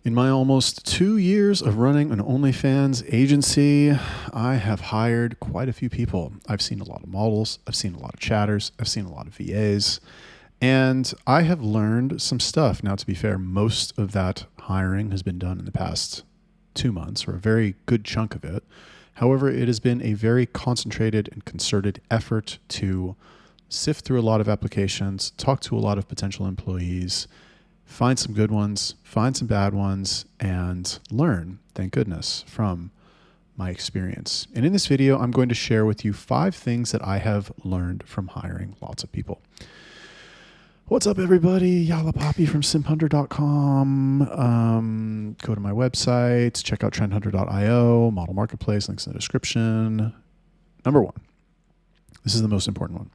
In my almost 2 years of running an OnlyFans agency, I have hired quite a few people. I've seen a lot of models, I've seen a lot of chatters, I've seen a lot of VAs, and I have learned some stuff. Now, to be fair, most of that hiring has been done in the past 2 months, or a very good chunk of it. However, it has been a very concentrated and concerted effort to sift through a lot of applications, talk to a lot of potential employees, find some good ones, find some bad ones, and learn, thank goodness, from my experience. And in this video, I'm going to share with you 5 things that I have learned from hiring lots of people. What's up, everybody? Yala Poppy from simphunter.com. Go to my website, check out trendhunter.io, model marketplace, links in the description. Number 1. This is the most important one.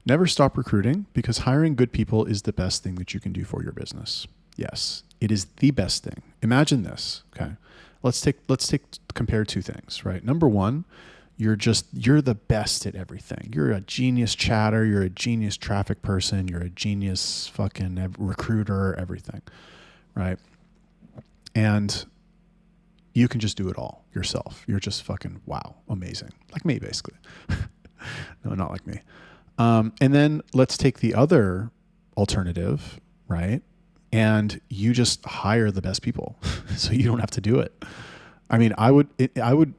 Never stop recruiting, because hiring good people is the best thing that you can do for your business. Yes, it is the best thing. Imagine this. Okay. Let's compare 2 things, right? Number 1, you're the best at everything. You're a genius chatter. You're a genius traffic person. You're a genius fucking recruiter, everything, right? And you can just do it all yourself. You're just fucking, wow, amazing. Like me, basically. No, not like me. And then let's take the other alternative, right? And you just hire the best people so you don't have to do it. I mean, I would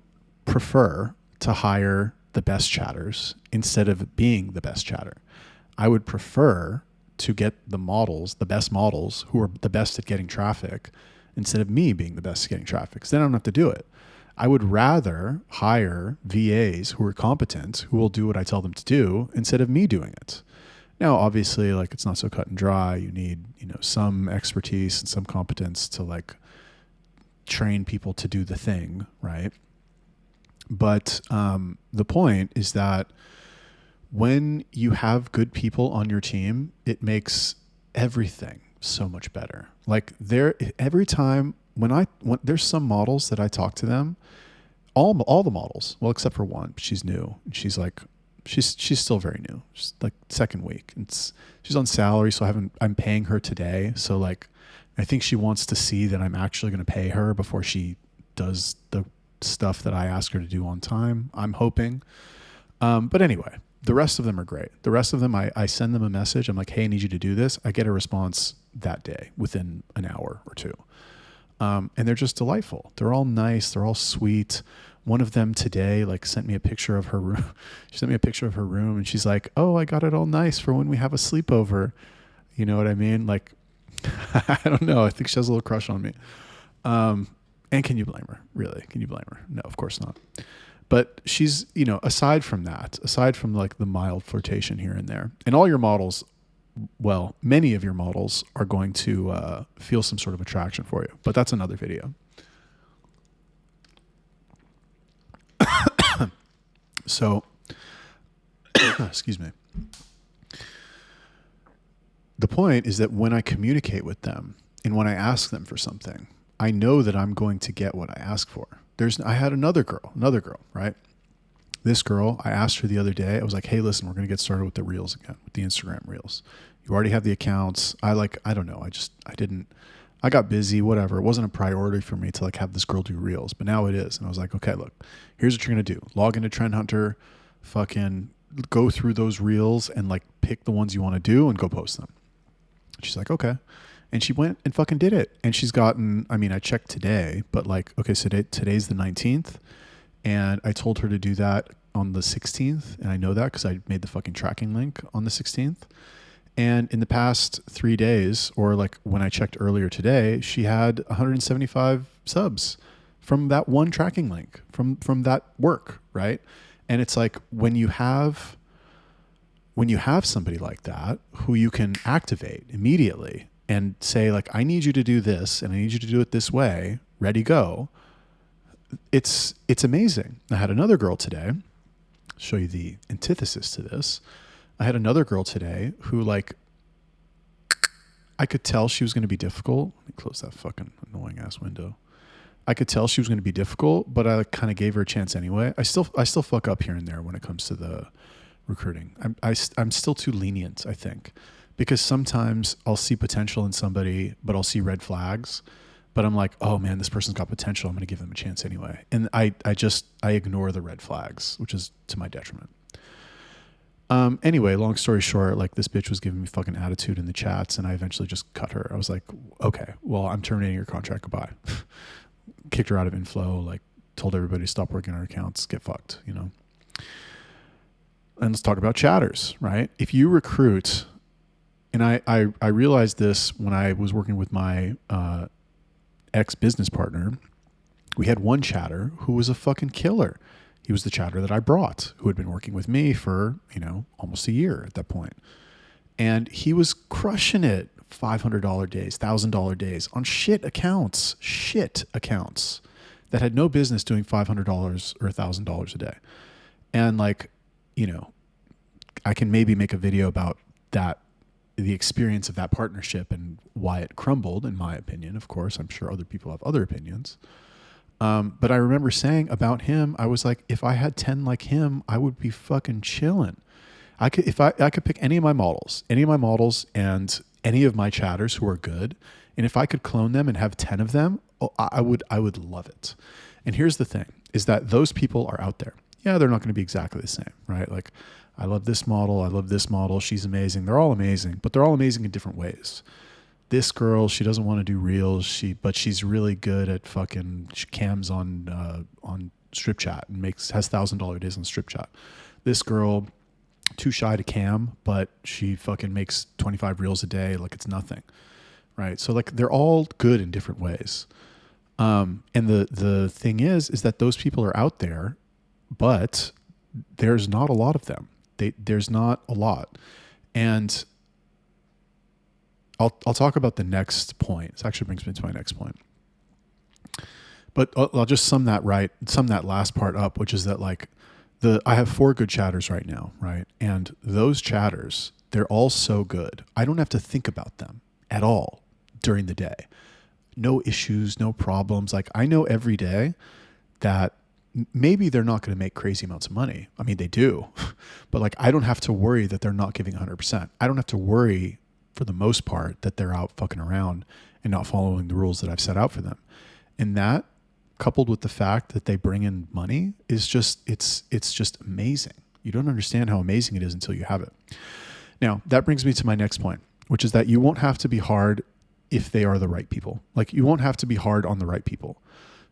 prefer to hire the best chatters instead of being the best chatter. I would prefer to get the best models who are the best at getting traffic instead of me being the best at getting traffic, because then I don't have to do it. I would rather hire VAs who are competent, who will do what I tell them to do, instead of me doing it. Now, obviously, like, it's not so cut and dry. You need, some expertise and some competence to like train people to do the thing, right? But the point is that when you have good people on your team, it makes everything so much better. Like, every time when there's some models that I talk to them, all the models, well, except for one, she's new. And she's still very new. She's like second week. She's on salary, so I'm paying her today. So like, I think she wants to see that I'm actually going to pay her before she does the stuff that I ask her to do on time, I'm hoping. But anyway, the rest of them are great. The rest of them, I send them a message. I'm like, hey, I need you to do this. I get a response that day within an hour or 2. And they're just delightful. They're all nice. They're all sweet. One of them today sent me a picture of her room. She sent me a picture of her room, and she's like, oh, I got it all nice for when we have a sleepover. You know what I mean? Like, I don't know. I think she has a little crush on me. And can you blame her? Really? Can you blame her? No, of course not. But she's, aside from like the mild flirtation here and there, and all your models, well, many of your models are going to feel some sort of attraction for you, but that's another video. So, excuse me. The point is that when I communicate with them and when I ask them for something, I know that I'm going to get what I ask for. I had another girl, right? This girl, I asked her the other day, I was like, hey, listen, we're going to get started with the reels again, with the Instagram reels. You already have the accounts. I don't know. I got busy, whatever. It wasn't a priority for me to have this girl do reels, but now it is. And I was like, okay, look, here's what you're going to do. Log into Trend Hunter, fucking go through those reels and pick the ones you want to do and go post them. She's like, okay. And she went and fucking did it. And she's gotten, I checked today, but okay, so today's the 19th. And I told her to do that on the 16th. And I know that because I made the fucking tracking link on the 16th. And in the past 3 days, or when I checked earlier today, she had 175 subs from that one tracking link, from that work, right? And it's like when you have somebody like that who you can activate immediately and say I need you to do this and I need you to do it this way, ready, go. It's amazing. I had another girl today, show you the antithesis to this. I had another girl today who I could tell she was going to be difficult. Let me close that fucking annoying ass window. I could tell she was going to be difficult, but I kind of gave her a chance anyway. I still fuck up here and there when it comes to the recruiting. I'm still too lenient, I think, because sometimes I'll see potential in somebody, but I'll see red flags. but I'm like, oh man, this person's got potential. I'm going to give them a chance anyway. And I ignore the red flags, which is to my detriment. Anyway, long story short, like this bitch was giving me fucking attitude in the chats, and I eventually just cut her. I was like, okay, well, I'm terminating your contract. Goodbye. Kicked her out of Inflow, like told everybody to stop working on our accounts, get fucked, you know? And let's talk about chatters, right? If you recruit, and I realized this when I was working with my ex-business partner. We had one chatter who was a fucking killer. He was the chatter that I brought, who had been working with me for, you know, almost a year at that point. And he was crushing it, $500 days, $1,000 days on shit accounts that had no business doing $500 or $1,000 a day. And like, you know, I can maybe make a video about that, the experience of that partnership and why it crumbled, in my opinion. Of course, I'm sure other people have other opinions. But I remember saying about him, I was like, if I had 10 like him, I would be fucking chilling. I could pick any of my models and any of my chatters who are good. And if I could clone them and have 10 of them, I would love it. And here's the thing is that those people are out there. Yeah, they're not going to be exactly the same, right? Like, I love this model. I love this model. She's amazing. They're all amazing, but they're all amazing in different ways. This girl, she doesn't want to do reels, but she's really good at fucking cams on strip chat and has $1,000 days on strip chat. This girl, too shy to cam, but she fucking makes 25 reels a day like it's nothing, right? So like they're all good in different ways. And the thing is that those people are out there, but there's not a lot of them. There's not a lot. And I'll talk about the next point. This actually brings me to my next point. But I'll just sum that last part up, which is that like I have 4 good chatters right now, right? And those chatters, they're all so good. I don't have to think about them at all during the day. No issues, no problems. Like I know every day that maybe they're not going to make crazy amounts of money. I mean, they do, but like, I don't have to worry that they're not giving 100%. I don't have to worry for the most part that they're out fucking around and not following the rules that I've set out for them. And that coupled with the fact that they bring in money is just, it's just amazing. You don't understand how amazing it is until you have it. Now that brings me to my next point, which is that you won't have to be hard if they are the right people. Like you won't have to be hard on the right people.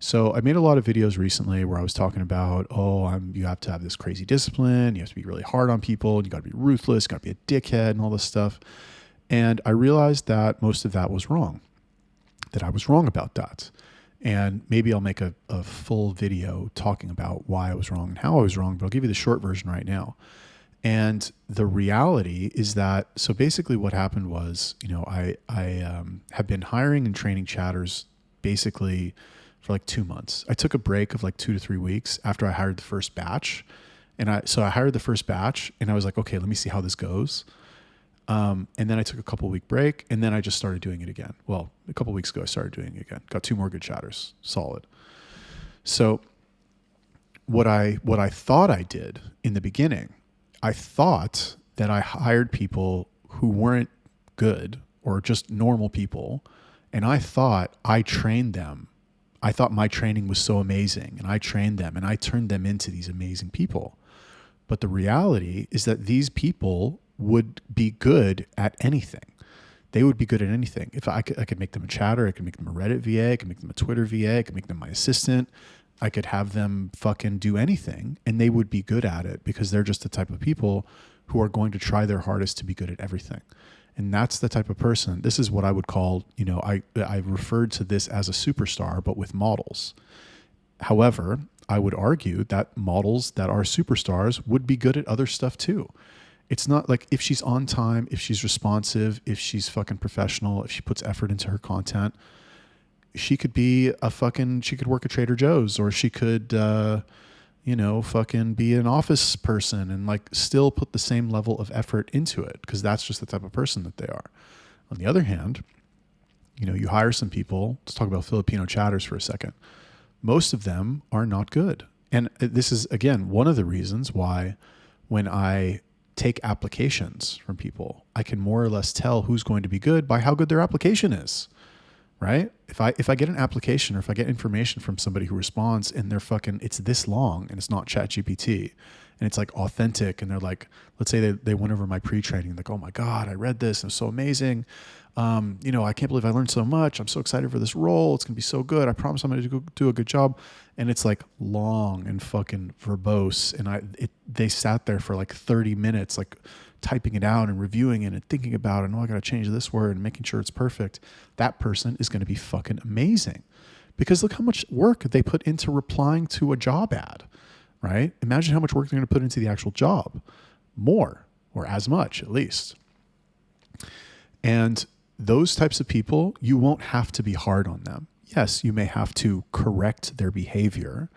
So I made a lot of videos recently where I was talking about, you have to have this crazy discipline. You have to be really hard on people. You got to be ruthless, got to be a dickhead and all this stuff. And I realized that most of that was wrong, that I was wrong about that. And maybe I'll make a full video talking about why I was wrong and how I was wrong, but I'll give you the short version right now. And the reality is that, so basically what happened was, you know, I have been hiring and training chatters basically for like 2 months. I took a break of like 2 to 3 weeks after I hired the first batch. So I hired the first batch and I was like, okay, let me see how this goes. And then I took a couple week break and then I just started doing it again. Well, a couple weeks ago, I started doing it again. Got 2 more good chatters, solid. So what I thought I did in the beginning, I thought that I hired people who weren't good or just normal people. And I thought I trained them. I thought my training was so amazing and I trained them and I turned them into these amazing people. But the reality is that these people would be good at anything. They would be good at anything. If I could make them a chatter, I could make them a Reddit VA, I could make them a Twitter VA, I could make them my assistant. I could have them fucking do anything and they would be good at it because they're just the type of people who are going to try their hardest to be good at everything. And that's the type of person. This is what I would call, you know, I referred to this as a superstar, but with models. However, I would argue that models that are superstars would be good at other stuff too. It's not like if she's on time, if she's responsive, if she's fucking professional, if she puts effort into her content, she could she could work at Trader Joe's or she could, fucking be an office person and like still put the same level of effort into it because that's just the type of person that they are. On the other hand, you know, you hire some people, let's talk about Filipino chatters for a second. Most of them are not good. And this is, again, one of the reasons why when I take applications from people, I can more or less tell who's going to be good by how good their application is, right? if I get an application or if I get information from somebody who responds and they're fucking, it's this long and it's not ChatGPT and it's like authentic and they're like, let's say they went over my pre-training, like, oh my God, I read this and it's so amazing. I can't believe I learned so much. I'm so excited for this role. It's going to be so good. I promise I'm going to do a good job. And it's like long and fucking verbose. And they sat there for like 30 minutes, like typing it out and reviewing it and thinking about it. And I got to change this word and making sure it's perfect. That person is going to be fucking amazing because look how much work they put into replying to a job ad, right? Imagine how much work they're going to put into the actual job. More, or as much at least. And those types of people, you won't have to be hard on them. Yes, you may have to correct their behavior.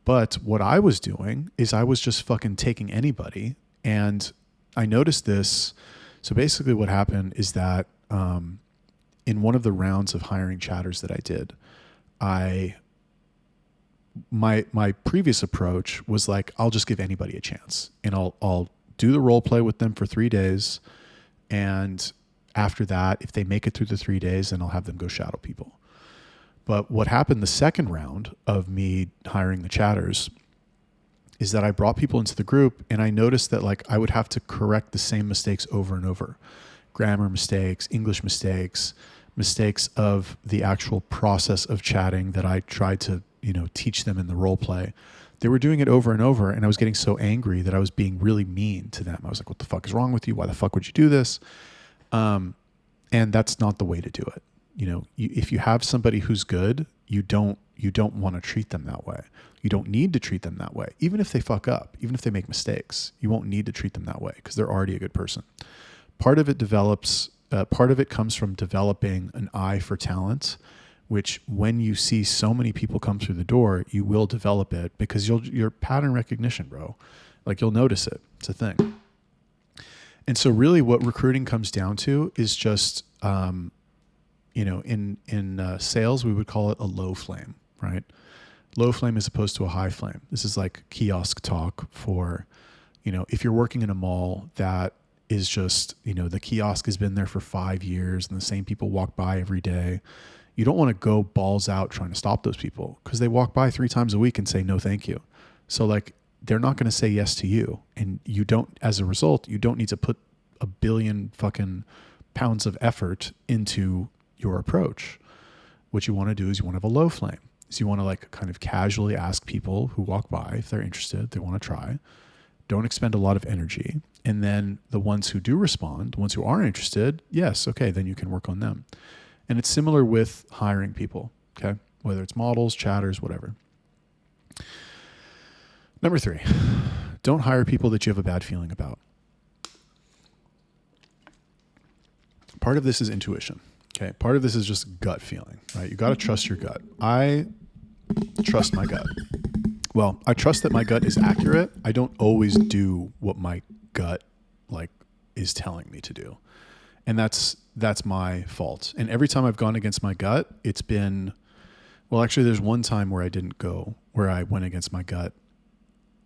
But what I was doing is I was just fucking taking anybody. And I noticed this. So basically what happened is that in one of the rounds of hiring chatters that I did, my previous approach was like, I'll just give anybody a chance and I'll do the role play with them for 3 days. And after that, if they make it through the 3 days, then I'll have them go shadow people. But what happened the second round of me hiring the chatters is that I brought people into the group and I noticed that like I would have to correct the same mistakes over and over. Grammar mistakes, English mistakes, mistakes of the actual process of chatting that I tried to, teach them in the role play. They were doing it over and over and I was getting so angry that I was being really mean to them. I was like, what the fuck is wrong with you? Why the fuck would you do this? And that's not the way to do it. If you have somebody who's good, you don't want to treat them that way. You don't need to treat them that way. Even if they fuck up, even if they make mistakes, you won't need to treat them that way because they're already a good person. Part of it comes from developing an eye for talent, which when you see so many people come through the door, you will develop it because you're pattern recognition, bro. Like you'll notice it. It's a thing. And so really what recruiting comes down to is just, in sales, we would call it a low flame, right? Low flame as opposed to a high flame. This is like kiosk talk for, if you're working in a mall that is just, the kiosk has been there for 5 years and the same people walk by every day. You don't want to go balls out trying to stop those people because they walk by 3 times a week and say, no, thank you. So like, they're not going to say yes to you. And you don't, as a result, you don't need to put 1 billion fucking pounds of effort into your approach. What you want to do is you want to have a low flame. So you want to like kind of casually ask people who walk by if they're interested, they want to try. Don't expend a lot of energy. And then the ones who do respond, the ones who are interested, yes, okay, then you can work on them. And it's similar with hiring people, okay? Whether it's models, chatters, whatever. Number 3, don't hire people that you have a bad feeling about. Part of this is intuition, okay? Part of this is just gut feeling, right? You got to trust your gut. I trust my gut. Well, I trust that my gut is accurate. I don't always do what my gut is telling me to do. And that's my fault. And every time I've gone against my gut, it's been, well, actually there's one time where I went against my gut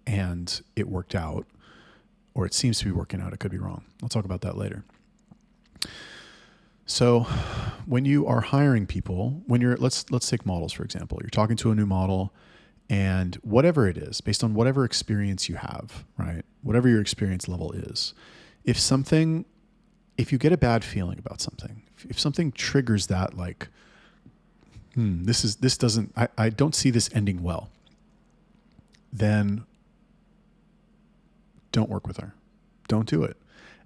and it worked out, or it seems to be working out. It could be wrong. I'll talk about that later. So when you are hiring people, let's take models, for example. You're talking to a new model and whatever it is, based on whatever experience you have, right? Whatever your experience level is, if you get a bad feeling about something, if something triggers that, like, I don't see this ending well, then don't work with her. Don't do it.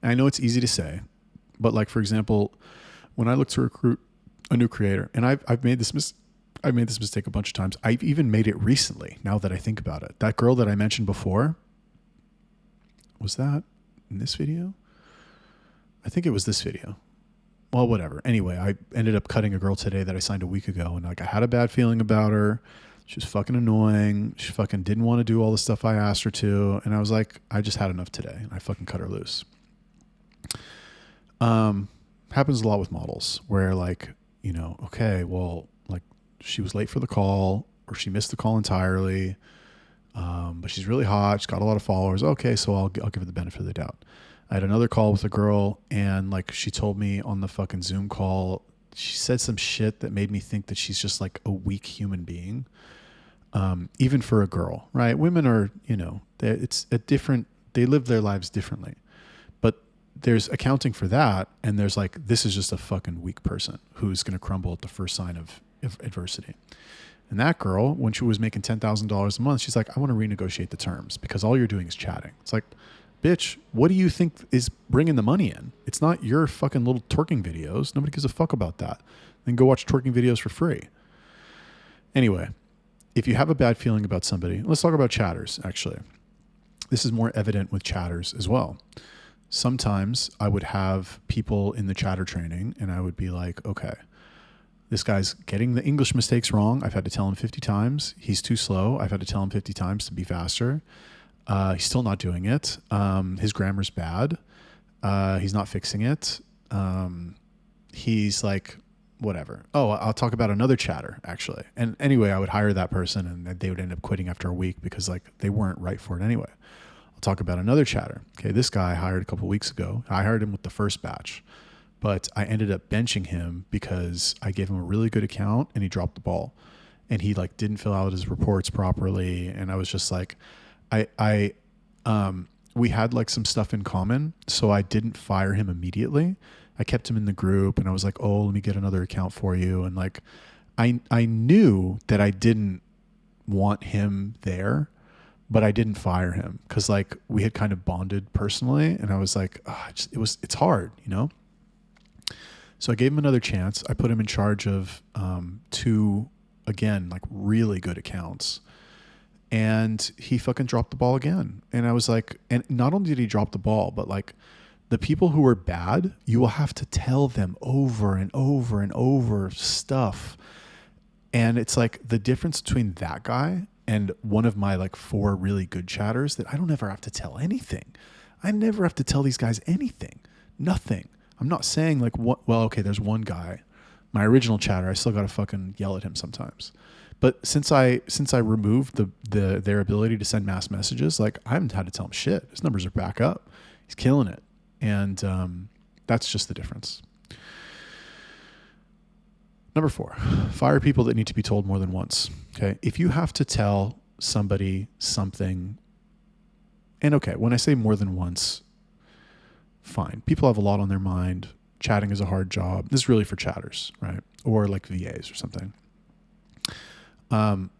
And I know it's easy to say, but like, for example, when I look to recruit a new creator, and I've made this mistake a bunch of times. I've even made it recently, now that I think about it. That girl that I mentioned before, was that in this video? I think it was this video. Well, whatever. Anyway, I ended up cutting a girl today that I signed a week ago, and like I had a bad feeling about her. She was fucking annoying. She fucking didn't want to do all the stuff I asked her to. And I was like, I just had enough today, and I fucking cut her loose. Happens a lot with models where like, okay, well, like she was late for the call or she missed the call entirely. But she's really hot. She's got a lot of followers. Okay. So I'll give her the benefit of the doubt. I had another call with a girl and like she told me on the fucking Zoom call she said some shit that made me think that she's just like a weak human being. Even for a girl, right? Women are, it's a different, they live their lives differently, but there's accounting for that. And there's like, this is just a fucking weak person who's going to crumble at the first sign of adversity. And that girl, when she was making $10,000 a month, she's like, I want to renegotiate the terms because all you're doing is chatting. It's like, bitch, what do you think is bringing the money in? It's not your fucking little twerking videos. Nobody gives a fuck about that. Then go watch twerking videos for free. Anyway, if you have a bad feeling about somebody, let's talk about chatters, actually. This is more evident with chatters as well. Sometimes I would have people in the chatter training and I would be like, okay, this guy's getting the English mistakes wrong. I've had to tell him 50 times. He's too slow. I've had to tell him 50 times to be faster. He's still not doing it. His grammar's bad. He's not fixing it. He's like, whatever. Oh, I'll talk about another chatter actually. And anyway, I would hire that person and they would end up quitting after a week because like they weren't right for it anyway. I'll talk about another chatter. Okay. This guy I hired a couple of weeks ago. I hired him with the first batch, but I ended up benching him because I gave him a really good account and he dropped the ball and he like didn't fill out his reports properly. And I was just like, we had like some stuff in common. So I didn't fire him immediately. I kept him in the group and I was like, oh, let me get another account for you. And like, I knew that I didn't want him there, but I didn't fire him because like we had kind of bonded personally. And I was like, it's hard, So I gave him another chance. I put him in charge of 2, again, like really good accounts. And he fucking dropped the ball again. And I was like, and not only did he drop the ball, but like the people who are bad, you will have to tell them over and over and over stuff. And it's like the difference between that guy and one of my like 4 really good chatters that I don't ever have to tell anything. I never have to tell these guys anything, nothing. I'm not saying like what, well, okay, there's one guy, my original chatter, I still got to fucking yell at him sometimes. But since I removed their ability to send mass messages, like I haven't had to tell him shit. His numbers are back up. He's killing it. And that's just the difference. Number 4, fire people that need to be told more than once. Okay. If you have to tell somebody something, and okay, when I say more than once, fine. People have a lot on their mind. Chatting is a hard job. This is really for chatters, right? Or like VAs or something.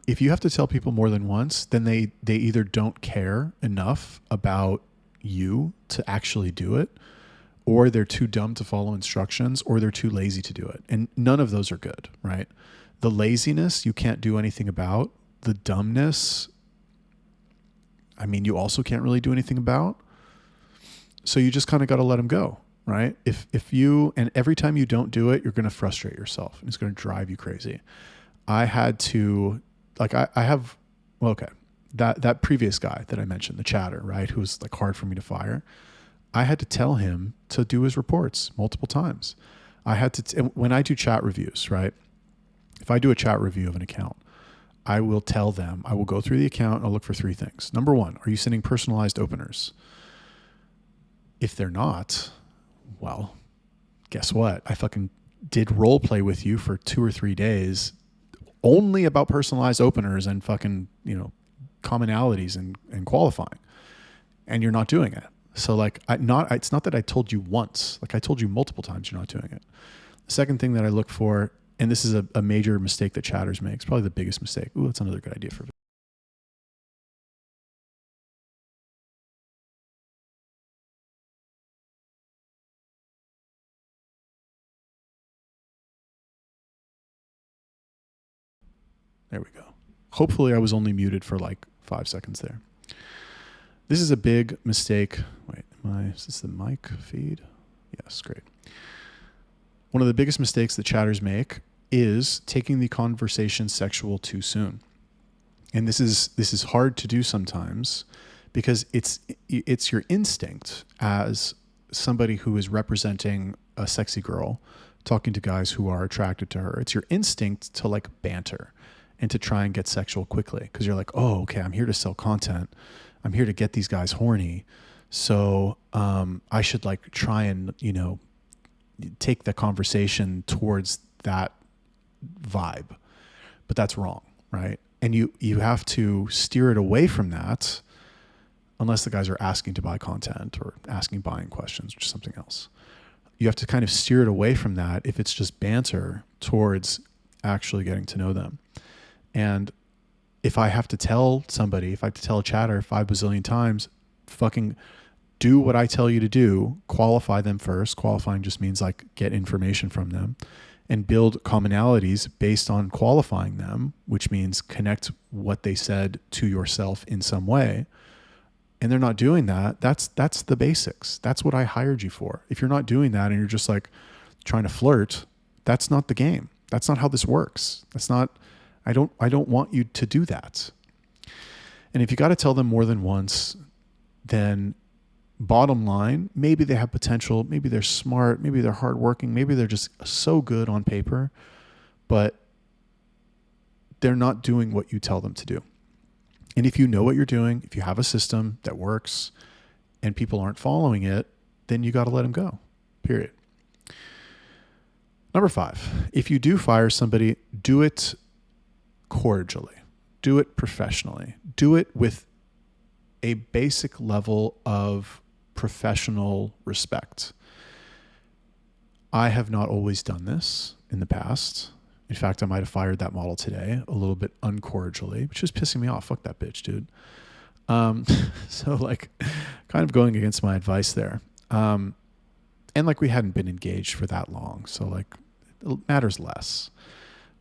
If you have to tell people more than once, then they either don't care enough about you to actually do it, or they're too dumb to follow instructions, or they're too lazy to do it. And none of those are good, right? The laziness you can't do anything about. The dumbness, I mean, you also can't really do anything about. So you just kind of got to let them go, right? If you, and every time you don't do it, you're going to frustrate yourself and it's going to drive you crazy. I had to, like, I have, well, okay, that previous guy that I mentioned, the chatter, right, who was like hard for me to fire, I had to tell him to do his reports multiple times. I had to, when I do chat reviews, right, if I do a chat review of an account, I will tell them, I will go through the account and I'll look for 3 things. Number 1, are you sending personalized openers? If they're not, well, guess what? I fucking did role play with you for 2 or 3 days only about personalized openers and fucking, commonalities and qualifying. And you're not doing it. So like, it's not that I told you once, like I told you multiple times you're not doing it. The second thing that I look for, and this is a major mistake that chatters make, it's probably the biggest mistake. Ooh, that's another good idea for There we go. Hopefully I was only muted for like 5 seconds there. This is a big mistake. Wait, is this the mic feed? Yes, great. One of the biggest mistakes that chatters make is taking the conversation sexual too soon. And this is hard to do sometimes because it's your instinct as somebody who is representing a sexy girl talking to guys who are attracted to her. It's your instinct to like banter and to try and get sexual quickly because you're like, oh, okay, I'm here to sell content. I'm here to get these guys horny. So I should like try and, take the conversation towards that vibe, but that's wrong, right? And you have to steer it away from that, unless the guys are asking to buy content or asking buying questions, which is something else. You have to kind of steer it away from that if it's just banter towards actually getting to know them. And if I have to tell somebody, if I have to tell a chatter 5 bazillion times, fucking do what I tell you to do, qualify them first. Qualifying just means like get information from them and build commonalities based on qualifying them, which means connect what they said to yourself in some way. And they're not doing that. That's the basics. That's what I hired you for. If you're not doing that and you're just like trying to flirt, that's not the game. That's not how this works. That's not, I don't want you to do that. And if you got to tell them more than once, then bottom line, maybe they have potential, maybe they're smart, maybe they're hardworking, maybe they're just so good on paper, but they're not doing what you tell them to do. And if you know what you're doing, if you have a system that works and people aren't following it, then you got to let them go, period. Number 5, if you do fire somebody, do it cordially, do it professionally, do it with a basic level of professional respect. I have not always done this in the past. In fact, I might have fired that model today a little bit uncordially, which is pissing me off. Fuck that bitch, dude. So like kind of going against my advice there. And like we hadn't been engaged for that long. So like it matters less.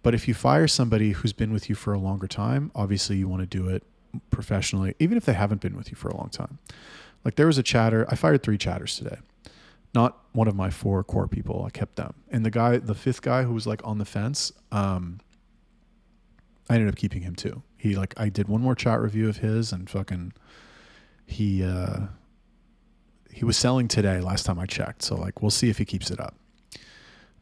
But if you fire somebody who's been with you for a longer time, obviously you want to do it professionally, even if they haven't been with you for a long time. Like there was a chatter, I fired 3 chatters today. Not one of my 4 core people. I kept them. And the 5th guy who was like on the fence, I ended up keeping him too. I did one more chat review of his and fucking, he was selling today last time I checked. So like, we'll see if he keeps it up.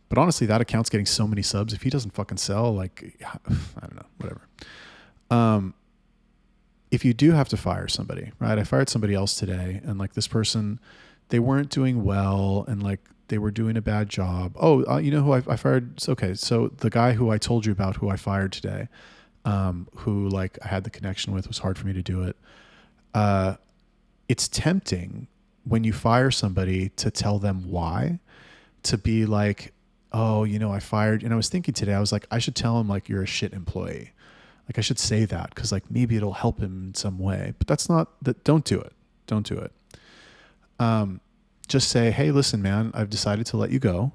But honestly, that account's getting so many subs. If he doesn't fucking sell, like, I don't know, whatever. If you do have to fire somebody, right? I fired somebody else today and like this person, they weren't doing well and like they were doing a bad job. Oh, you know who I fired? Okay. So the guy who I told you about who I fired today, who like I had the connection with, was hard for me to do it. It's tempting when you fire somebody to tell them why, to be like, oh, you know, I fired. And I was thinking today, I was like, I should tell him like you're a shit employee. Like I should say that because like maybe it'll help him in some way, but that's not that. Don't do it. Don't do it. Just say, hey, listen, man, I've decided to let you go.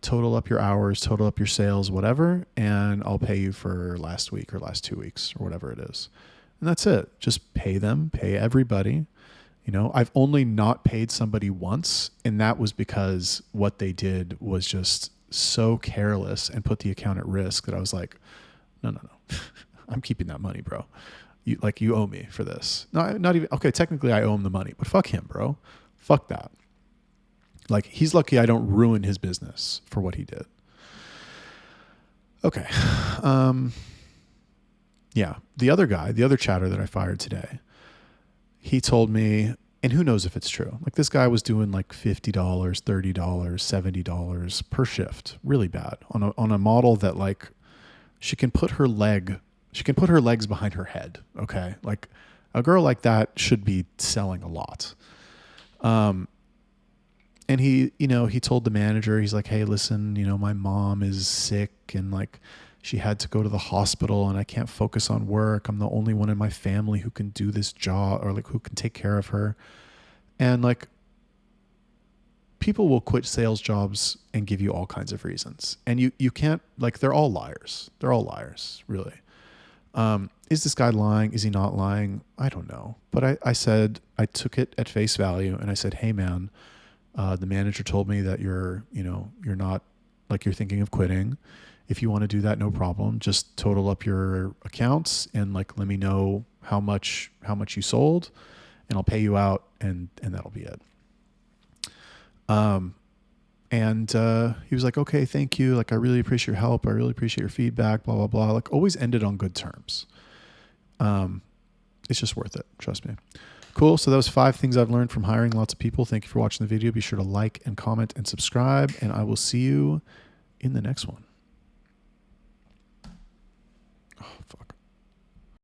Total up your hours, total up your sales, whatever. And I'll pay you for last week or last 2 weeks or whatever it is. And that's it. Just pay them, pay everybody. You know, I've only not paid somebody once. And that was because what they did was just so careless and put the account at risk that I was like, no. I'm keeping that money, bro. You owe me for this. No, not even, okay, technically I owe him the money, but fuck him, bro. Fuck that. Like he's lucky I don't ruin his business for what he did. Okay. Yeah. The other chatter that I fired today, he told me, and who knows if it's true. Like this guy was doing like $50, $30, $70 per shift. Really bad on a model that like she can put her legs behind her head. Okay. Like a girl like that should be selling a lot. And he told the manager, he's like, hey, listen, you know, my mom is sick and like she had to go to the hospital and I can't focus on work. I'm the only one in my family who can do this job or like who can take care of her. And like people will quit sales jobs and give you all kinds of reasons. And you can't, like, they're all liars. They're all liars, really. Is this guy lying? Is he not lying? I don't know. But I said, I took it at face value and I said, hey man, the manager told me that you're not, like, you're thinking of quitting. If you want to do that, no problem. Just total up your accounts and like, let me know how much you sold and I'll pay you out and that'll be it. And he was like, okay, thank you. Like, I really appreciate your help. I really appreciate your feedback, blah, blah, blah. Like always ended on good terms. It's just worth it. Trust me. Cool. So that was 5 things I've learned from hiring lots of people. Thank you for watching the video. Be sure to like and comment and subscribe, and I will see you in the next one.